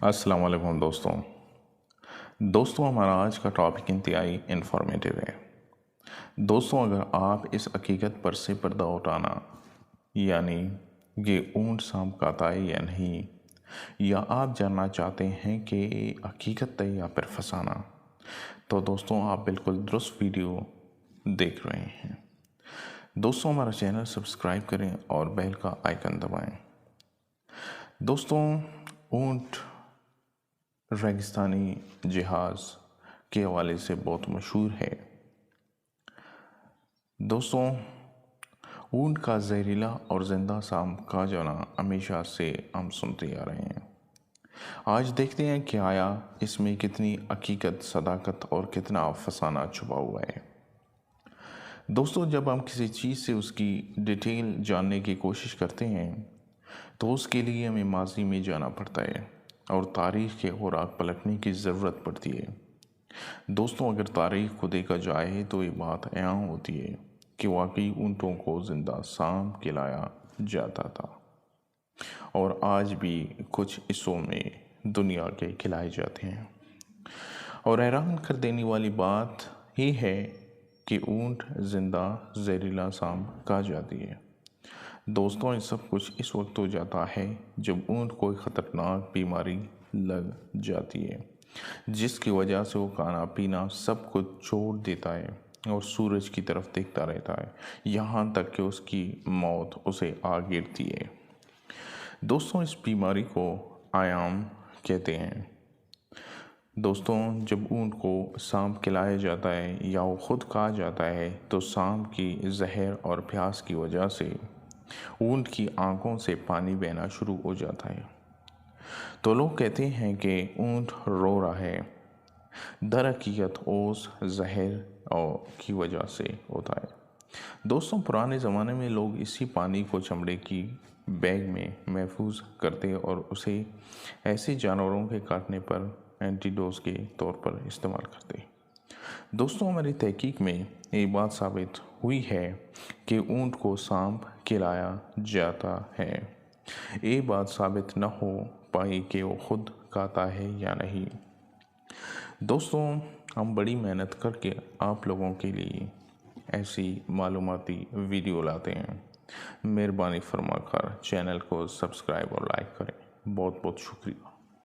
السلام علیکم دوستوں ہمارا آج کا ٹاپک انتہائی انفارمیٹیو ہے۔ دوستوں اگر آپ اس حقیقت پر سے پردہ اٹھانا یعنی کہ اونٹ سانپ کھاتا ہے یا نہیں، یا آپ جاننا چاہتے ہیں کہ حقیقت ہے یا پھر فسانہ، تو دوستوں آپ بالکل درست ویڈیو دیکھ رہے ہیں۔ دوستوں ہمارا چینل سبسکرائب کریں اور بیل کا آئیکن دبائیں۔ دوستوں اونٹ ریگستانی جہاز کے حوالے سے بہت مشہور ہے۔ دوستوں اونٹ کا زہریلا اور زندہ سانپ کھا جانا ہمیشہ سے ہم سنتے آ رہے ہیں۔ آج دیکھتے ہیں کہ آیا اس میں کتنی حقیقت، صداقت اور کتنا افسانہ چھپا ہوا ہے۔ دوستوں جب ہم کسی چیز سے اس کی ڈیٹیل جاننے کی کوشش کرتے ہیں تو اس کے لیے ہمیں ماضی میں جانا پڑتا ہے اور تاریخ کے اوراق پلٹنے کی ضرورت پڑتی ہے۔ دوستوں اگر تاریخ کو دیکھا جائے تو یہ بات عام ہوتی ہے کہ واقعی اونٹوں کو زندہ سانپ کھلایا جاتا تھا، اور آج بھی کچھ حصوں میں دنیا کے کھلائے جاتے ہیں۔ اور حیران کر دینے والی بات یہ ہے کہ اونٹ زندہ زہریلا سانپ کھا جاتی ہے۔ دوستوں یہ سب کچھ اس وقت ہو جاتا ہے جب اونٹ کوئی خطرناک بیماری لگ جاتی ہے، جس کی وجہ سے وہ کھانا پینا سب کچھ چھوڑ دیتا ہے اور سورج کی طرف دیکھتا رہتا ہے، یہاں تک کہ اس کی موت اسے آ گرتی ہے۔ دوستوں اس بیماری کو آیام کہتے ہیں۔ دوستوں جب اونٹ کو سانپ کھلایا جاتا ہے یا وہ خود کھا جاتا ہے تو سانپ کی زہر اور پیاس کی وجہ سے اونٹ کی آنکھوں سے پانی بہنا شروع ہو جاتا ہے، تو لوگ کہتے ہیں کہ اونٹ رو رہا ہے۔ در حقیقت اس زہر کی وجہ سے ہوتا ہے۔ دوستوں پرانے زمانے میں لوگ اسی پانی کو چمڑے کی بیگ میں محفوظ کرتے اور اسے ایسے جانوروں کے کاٹنے پر اینٹی ڈوز کے طور پر استعمال کرتے۔ دوستوں ہماری تحقیق میں یہ بات ثابت ہوئی ہے کہ اونٹ کو سانپ کھلایا جاتا ہے۔ یہ بات ثابت نہ ہو پائی کہ وہ خود کھاتا ہے یا نہیں۔ دوستوں ہم بڑی محنت کر کے آپ لوگوں کے لیے ایسی معلوماتی ویڈیو لاتے ہیں۔ مہربانی فرما کر چینل کو سبسکرائب اور لائک کریں۔ بہت بہت شکریہ۔